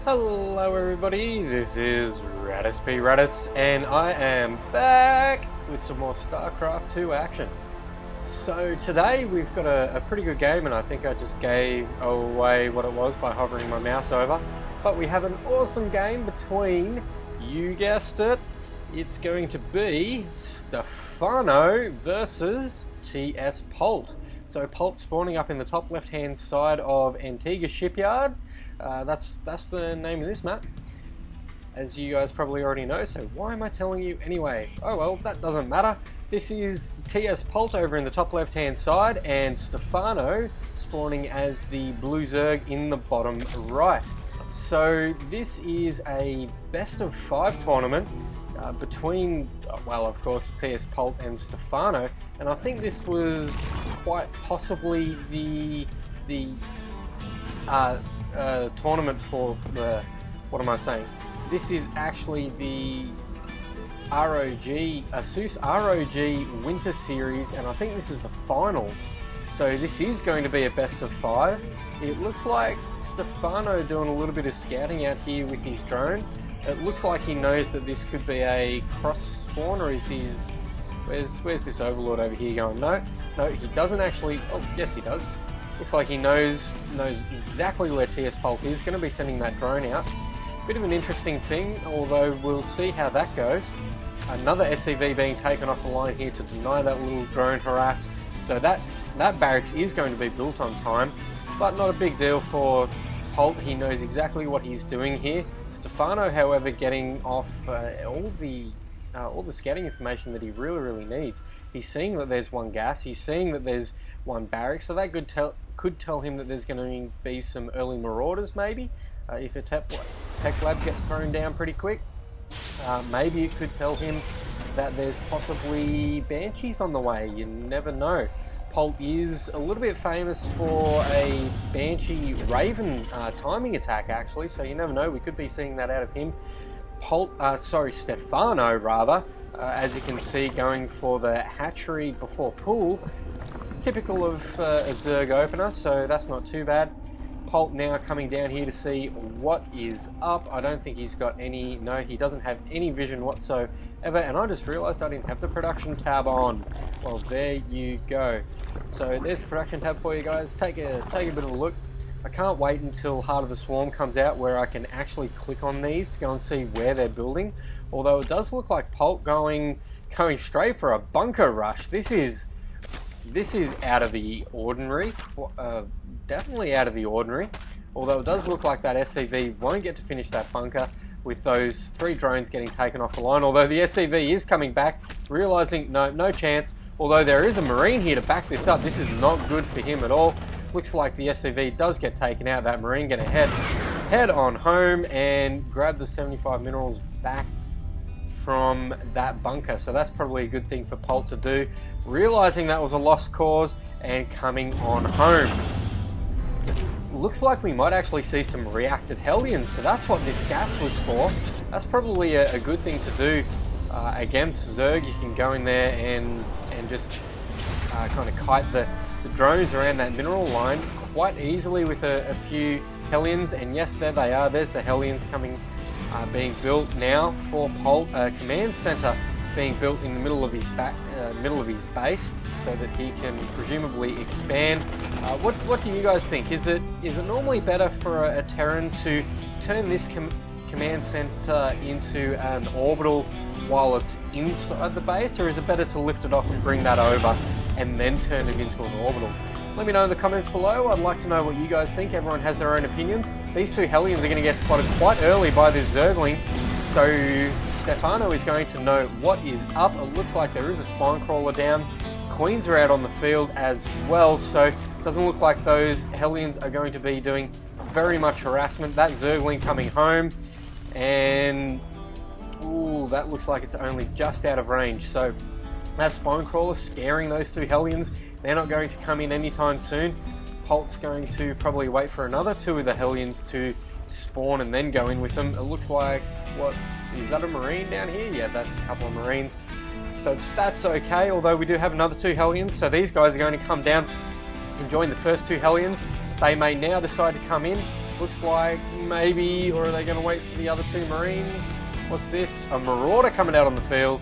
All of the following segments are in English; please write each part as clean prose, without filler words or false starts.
Hello everybody, this is Radis and I am back with some more StarCraft 2 action. So today we've got a pretty good game, and I think I just gave away what it was by hovering my mouse over. But we have an awesome game between, you guessed it, it's going to be Stephano versus TS Polt. So Polt spawning up in the top left hand side of Antigua Shipyard. That's the name of this map, as you guys probably already know, so why am I telling you anyway? Oh well, that doesn't matter. This is TS Polt over in the top left hand side, and Stephano spawning as the blue Zerg in the bottom right. So this is a best of 5 tournament between, well, of course, TS Polt and Stephano, and I think this was quite possibly the tournament for the, what am I saying? This is actually the ROG, ASUS ROG Winter Series, and I think this is the finals. So this is going to be a best of 5. It looks like Stephano doing a little bit of scouting out here with his drone. It looks like he knows that this could be a cross spawn, or is his, where's this overlord over here going? No, he doesn't actually. Oh, yes he does. Looks like he knows exactly where TS Polt is, going to be sending that drone out. Bit of an interesting thing, although we'll see how that goes. Another SCV being taken off the line here to deny that little drone harass. So that barracks is going to be built on time, but not a big deal for Polt. He knows exactly what he's doing here. Stephano, however, getting off all the scouting information that he really needs. He's seeing that there's one gas, he's seeing that there's one barracks, so that could tell him that there's going to be some early marauders maybe, if a tech lab gets thrown down pretty quick. Maybe it could tell him that there's possibly banshees on the way, you never know. Polt is a little bit famous for a banshee raven timing attack actually, so you never know, we could be seeing that out of him. Stephano rather, as you can see, going for the hatchery before pool. Typical of a Zerg opener, so that's not too bad. Polt now coming down here to see what is up. I don't think he's got any, no, he doesn't have any vision whatsoever, and I just realised I didn't have the production tab on. Well, there you go. So there's the production tab for you guys. Take a bit of a look. I can't wait until Heart of the Swarm comes out, where I can actually click on these to go and see where they're building. Although it does look like Polt going straight for a bunker rush. This is out of the ordinary, definitely out of the ordinary, although it does look like that SCV won't get to finish that bunker with those 3 drones getting taken off the line, although the SCV is coming back, realising no chance, although there is a Marine here to back this up. This is not good for him at all. Looks like the SCV does get taken out. That Marine going to head on home and grab the 75 minerals back from that bunker, so that's probably a good thing for Polt to do, realizing that was a lost cause and coming on home. Looks like we might actually see some reacted Hellions, so that's what this gas was for. That's probably a good thing to do against Zerg. You can go in there and just kind of kite the drones around that mineral line quite easily with a few Hellions, and yes, there they are. There's the Hellions coming, being built now for Polt. A command center being built in the middle of his base, so that he can presumably expand. What do you guys think? Is it normally better for a Terran to turn this command center into an orbital while it's inside the base, or is it better to lift it off and bring that over and then turn it into an orbital? Let me know in the comments below. I'd like to know what you guys think. Everyone has their own opinions. These 2 Hellions are going to get spotted quite early by this Zergling, so Stephano is going to know what is up. It looks like there is a spine crawler down. Queens are out on the field as well, so it doesn't look like those Hellions are going to be doing very much harassment. That Zergling coming home, and ooh, that looks like it's only just out of range. So that spine crawler scaring those 2 Hellions. They're not going to come in anytime soon. Polt's going to probably wait for another 2 of the Hellions to spawn and then go in with them. It looks like, is that a Marine down here? Yeah, that's a couple of Marines. So that's okay, although we do have another 2 Hellions. So these guys are going to come down and join the first 2 Hellions. They may now decide to come in Looks like maybe, or are they going to wait for the other two Marines? What's this? A Marauder coming out on the field.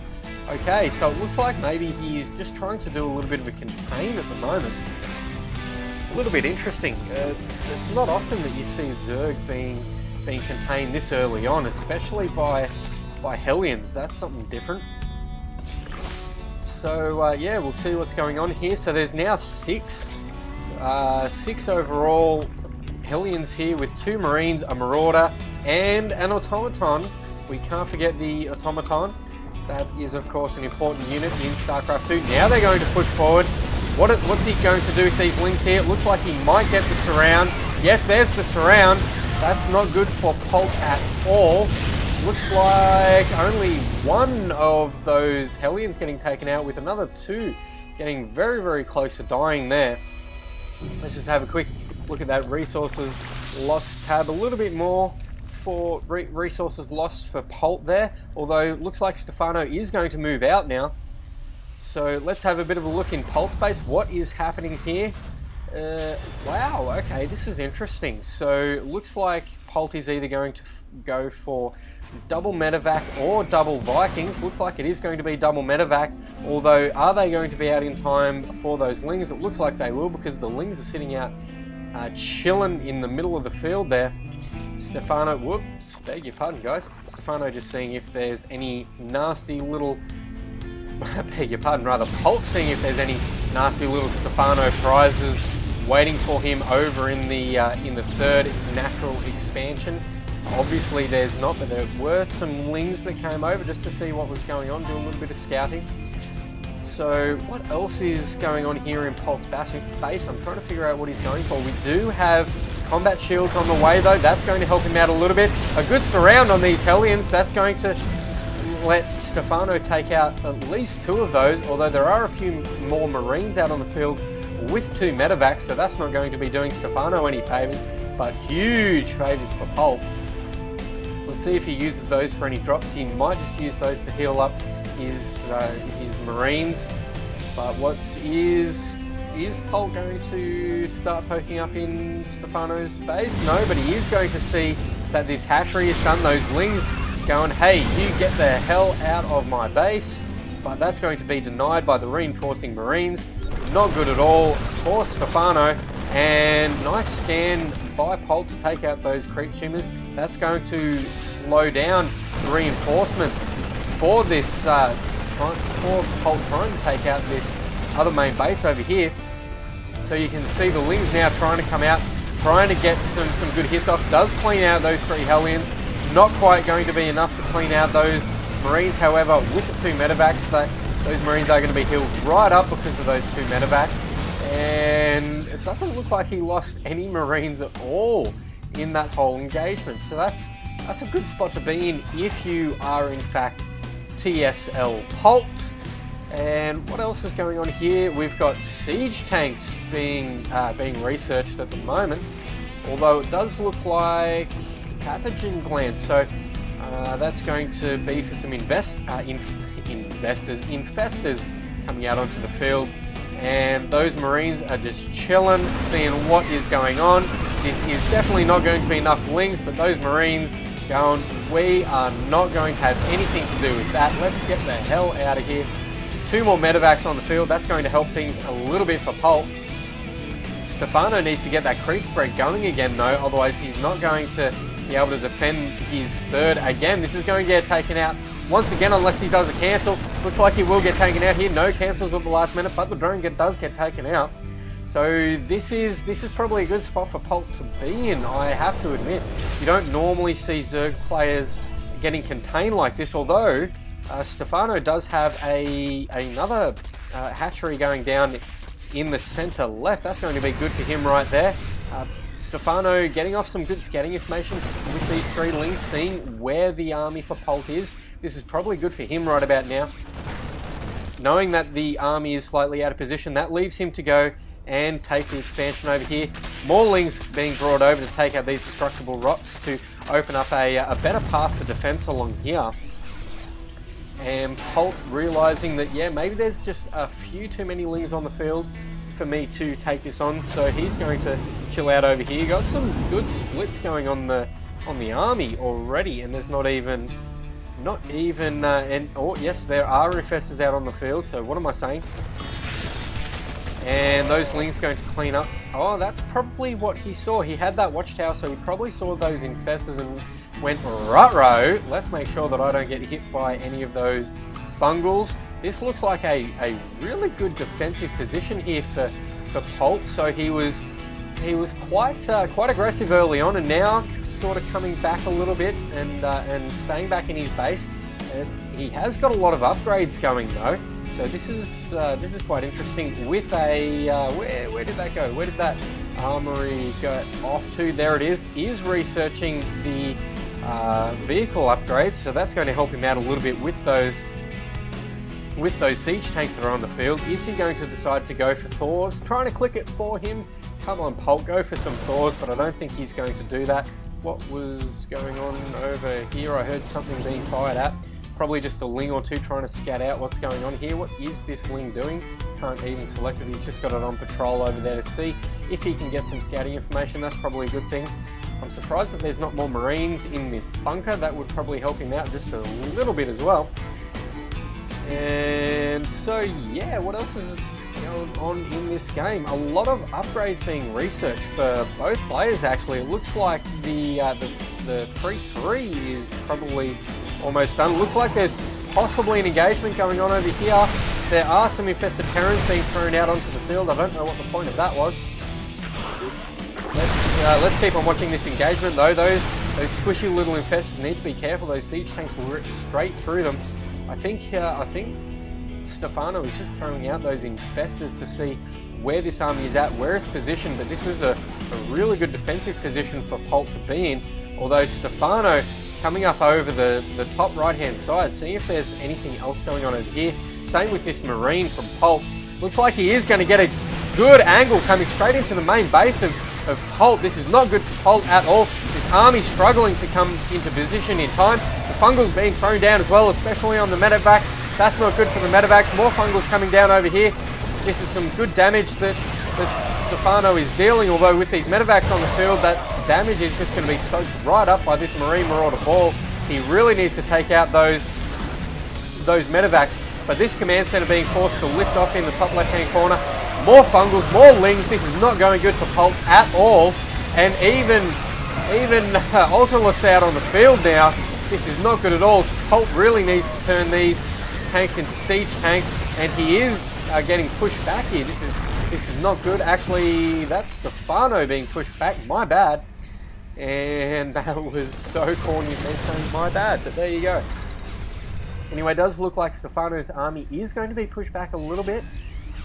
Okay, so it looks like maybe he's just trying to do a little bit of a contain at the moment. A little bit interesting. It's not often that you see Zerg being contained this early on, especially by Hellions. That's something different. So yeah, we'll see what's going on here. So there's now six overall Hellions here with 2 Marines, a Marauder, and an Automaton. We can't forget the Automaton. That is, of course, an important unit in StarCraft 2. Now they're going to push forward. What's he going to do with these Lings here? It looks like he might get the surround. Yes, there's the surround. That's not good for Polt at all. Looks like only one of those Hellions getting taken out, with another 2 getting very, very close to dying there. Let's just have a quick look at that resources lost tab. A little bit more for resources lost for Polt there, although it looks like Stephano is going to move out now. So let's have a bit of a look in Polt space. What is happening here? Wow, okay, this is interesting. So it looks like Polt is either going to go for double medevac or double Vikings. Looks like it is going to be double medevac, although are they going to be out in time for those Lings? It looks like they will, because the Lings are sitting out chilling in the middle of the field there. Stephano, whoops, beg your pardon guys. Stephano just seeing if there's any nasty little, beg your pardon, rather Polt seeing if there's any nasty little Stephano prizes waiting for him over in the 3rd natural expansion. Obviously there's not, but there were some Lings that came over just to see what was going on, do a little bit of scouting. So what else is going on here in Polt's base? I'm trying to figure out what he's going for. We do have combat shields on the way though. That's going to help him out a little bit. A good surround on these Hellions. That's going to let Stephano take out at least 2 of those, although there are a few more Marines out on the field with 2 medevacs, so that's not going to be doing Stephano any favours, but huge favours for Polt. We'll see if he uses those for any drops. He might just use those to heal up his Marines. But is Polt going to start poking up in Stephano's base? No, but he is going to see that this hatchery is done. Those Lings going, hey, you get the hell out of my base. But that's going to be denied by the reinforcing Marines. Not good at all for Stephano. And nice scan by Polt to take out those creep tumors. That's going to slow down the reinforcements for this, for Polt trying to take out this other main base over here. So you can see the Lings now trying to come out, trying to get some good hits off. Does clean out those 3 Hellions. Not quite going to be enough to clean out those Marines. However, with the 2 medevacs, those Marines are going to be healed right up because of those 2 medevacs. And it doesn't look like he lost any Marines at all in that whole engagement. So that's a good spot to be in if you are in fact TSL Polt. And what else is going on here? We've got siege tanks being researched at the moment, although it does look like pathogen glands. So that's going to be for some infestors coming out onto the field. And those Marines are just chilling, seeing what is going on. This is definitely not going to be enough Lings, but those Marines going, we are not going to have anything to do with that. Let's get the hell out of here. 2 more medevacs on the field. That's going to help things a little bit for Polt. Stephano needs to get that creep spread going again though, otherwise he's not going to be able to defend his 3rd again. This is going to get taken out once again unless he does a cancel. Looks like he will get taken out here. No cancels at the last minute, but the drone does get taken out. So this is probably a good spot for Polt to be in, I have to admit. You don't normally see Zerg players getting contained like this, although Stephano does have another hatchery going down in the center left. That's going to be good for him right there. Stephano getting off some good scouting information with these 3 Lings, seeing where the army for Polt is. This is probably good for him right about now. Knowing that the army is slightly out of position, that leaves him to go and take the expansion over here. More Lings being brought over to take out these destructible rocks to open up a better path for defense along here. And Polt realizing that, yeah, maybe there's just a few too many Lings on the field. for me to take this on, so he's going to chill out over here. Got some good splits going on the army already, and there's not even and oh yes, there are infestors out on the field. So what am I saying? And those lings going to clean up. Oh, that's probably what he saw. He had that watchtower, so he probably saw those infestors and went, ruh-roh, let's make sure that I don't get hit by any of those bungles. This looks like a really good defensive position here for Polt. So he was quite aggressive early on, and now sort of coming back a little bit and staying back in his base. He has got a lot of upgrades going though. So this is quite interesting. With a where did that go? Where did that armory go off to? There it is. He is researching the vehicle upgrades, so that's going to help him out a little bit with those siege tanks that are on the field. Is he going to decide to go for Thors? Trying to click it for him. Come on, Polt, go for some Thors, but I don't think he's going to do that. What was going on over here? I heard something being fired at. Probably just a ling or two trying to scout out what's going on here. What is this ling doing? Can't even select it. He's just got it on patrol over there to see if he can get some scouting information. That's probably a good thing. I'm surprised that there's not more Marines in this bunker. That would probably help him out just a little bit as well. And so yeah, what else is going on in this game? A lot of upgrades being researched for both players actually. It looks like the 3-3 is probably almost done. Looks like there's possibly an engagement going on over here. There are some infested Terrans being thrown out onto the field. I don't know what the point of that was. Let's keep on watching this engagement though. Those squishy little infestors need to be careful. Those siege tanks will rip straight through them. I think Stephano is just throwing out those infestors to see where this army is at, where it's positioned, but this is a really good defensive position for Polt to be in. Although Stephano coming up over the top right hand side, seeing if there's anything else going on over here. Same with this Marine from Polt. Looks like he is going to get a good angle coming straight into the main base of Polt. This is not good for Polt at all. His army struggling to come into position in time. The fungals being thrown down as well, especially on the medevac. That's not good for the medevacs. More fungals coming down over here. This is some good damage that Stephano is dealing, although with these medevacs on the field, that damage is just going to be soaked right up by this Marine Marauder ball. He really needs to take out those medevacs. But this command center being forced to lift off in the top left-hand corner. More fungals, more lings. This is not going good for Polt at all. And even Ultralists out on the field now. This is not good at all. Polt really needs to turn these tanks into siege tanks, and he is getting pushed back here. This is not good. Actually, that's Stephano being pushed back. My bad. And that was so corny of me saying my bad, but there you go. Anyway, it does look like Stephano's army is going to be pushed back a little bit.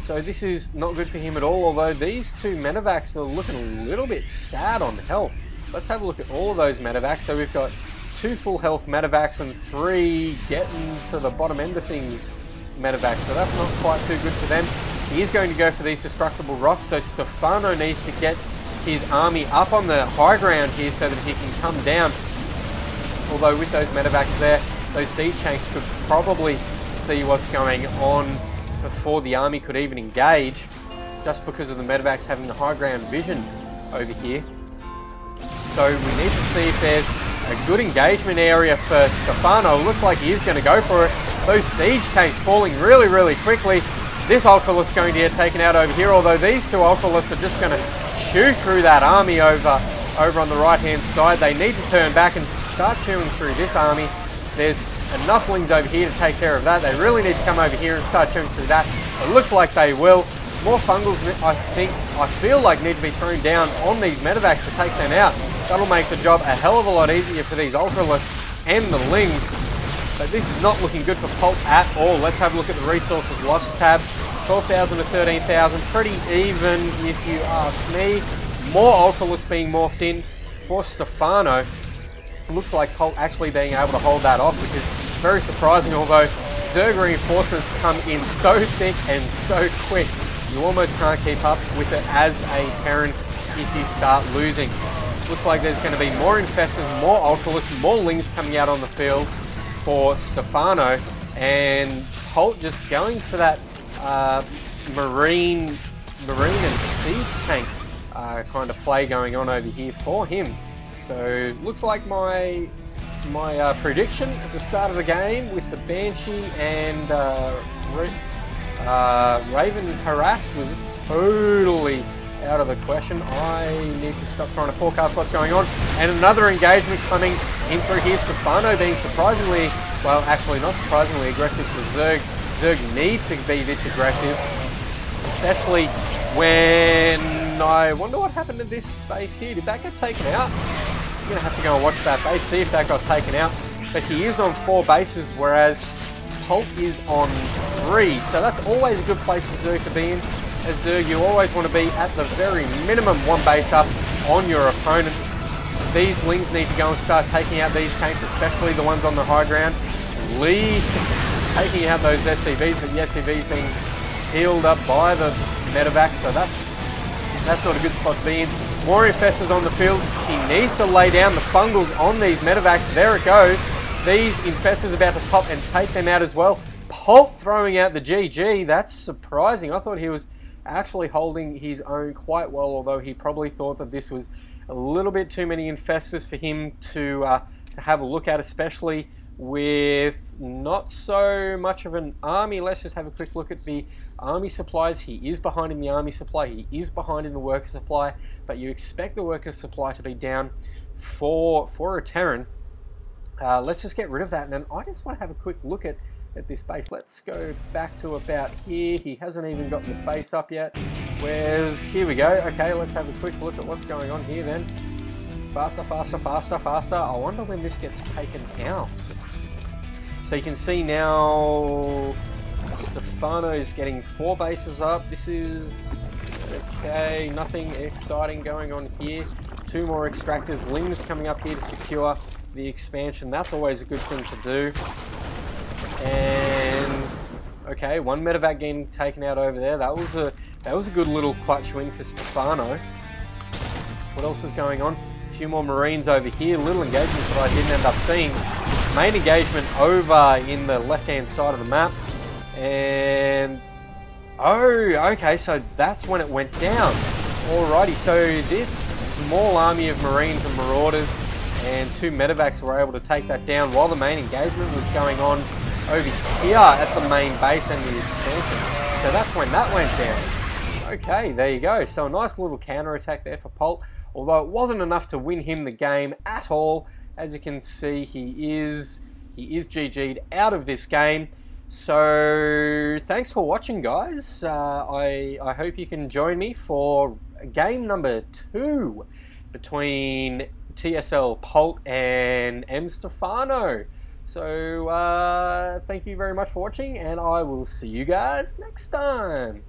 So this is not good for him at all, although these two medevacs are looking a little bit sad on health. Let's have a look at all of those medevacs. So we've got 2 full health medevacs and 3 getting to the bottom end of things medevacs. So that's not quite too good for them. He is going to go for these destructible rocks, so Stephano needs to get his army up on the high ground here so that he can come down. Although with those medevacs there, those siege tanks could probably see what's going on before the army could even engage, just because of the medevacs having the high ground vision over here. So we need to see if there's a good engagement area for Stephano. Looks like he is going to go for it. Those siege tanks falling really, really quickly. This Ultralist going to get taken out over here, although these 2 Ultralists are just going to chew through that army over on the right hand side. They need to turn back and start chewing through this army. There's enough lings over here to take care of that. They really need to come over here and start chewing through that. It looks like they will. More fungals, I feel like need to be thrown down on these medevacs to take them out. That'll make the job a hell of a lot easier for these Ultralists and the lings. But this is not looking good for Polt at all. Let's have a look at the resources lost tab. 12,000 to 13,000, pretty even if you ask me. More Ultralists being morphed in for Stephano. Looks like Polt actually being able to hold that off, which is very surprising, although Zerg reinforcements come in so thick and so quick, you almost can't keep up with it as a Terran if you start losing. Looks like there's going to be more infestors, more Ultralists, more lings coming out on the field for Stephano, and Polt just going for that Marine Marine and Siege tank kind of play going on over here for him. So looks like my prediction at the start of the game with the Banshee and Raven harass was totally out of the question. I need to stop trying to forecast what's going on. And another engagement coming in through here. Stephano being surprisingly, well, actually not surprisingly aggressive for Zerg. Zerg needs to be this aggressive, especially when I wonder what happened to this base here. Did that get taken out? I'm going to have to go and watch that base, see if that got taken out. But he is on 4 bases, whereas Polt is on 3. So that's always a good place for Zerg to be in. As Zerg, you always want to be at the very minimum 1 base up on your opponent. These Lings need to go and start taking out these tanks, especially the ones on the high ground. Lead taking out those SCVs, but the SCVs being healed up by the medevac, so that's not a good spot to be in. More infestors on the field. He needs to lay down the fungals on these medevacs. There it goes. These infestors about to pop and take them out as well. Polt throwing out the GG. That's surprising. I thought he was actually holding his own quite well, although he probably thought that this was a little bit too many infestors for him to have a look at, especially with not so much of an army. Let's just have a quick look at the army supplies. He is behind in the army supply, he is behind in the worker supply, but you expect the worker supply to be down for a Terran. Let's just get rid of that, and then I just want to have a quick look at this base. Let's go back to about here. He hasn't even gotten the base up yet. Here we go. Okay, let's have a quick look at what's going on here then. Faster, faster, faster, faster. I wonder when this gets taken out. So you can see now Stephano's getting 4 bases up. This is okay, nothing exciting going on here. 2 more extractors. Lings coming up here to secure the expansion. That's always a good thing to do. And okay, 1 medevac getting taken out over there. That was a good little clutch win for Stephano. What else is going on? A few more Marines over here. Little engagements that I didn't end up seeing. Main engagement over in the left-hand side of the map. And oh, okay, so that's when it went down. Alrighty, so this small army of Marines and Marauders and 2 medevacs were able to take that down while the main engagement was going on over here at the main base and the expansion. So that's when that went down. Okay, there you go. So a nice little counter-attack there for Polt, although it wasn't enough to win him the game at all. As you can see, he is GG'd out of this game. So thanks for watching, guys. I hope you can join me for game number 2 between TSL Polt and M Stephano. So thank you very much for watching, and I will see you guys next time.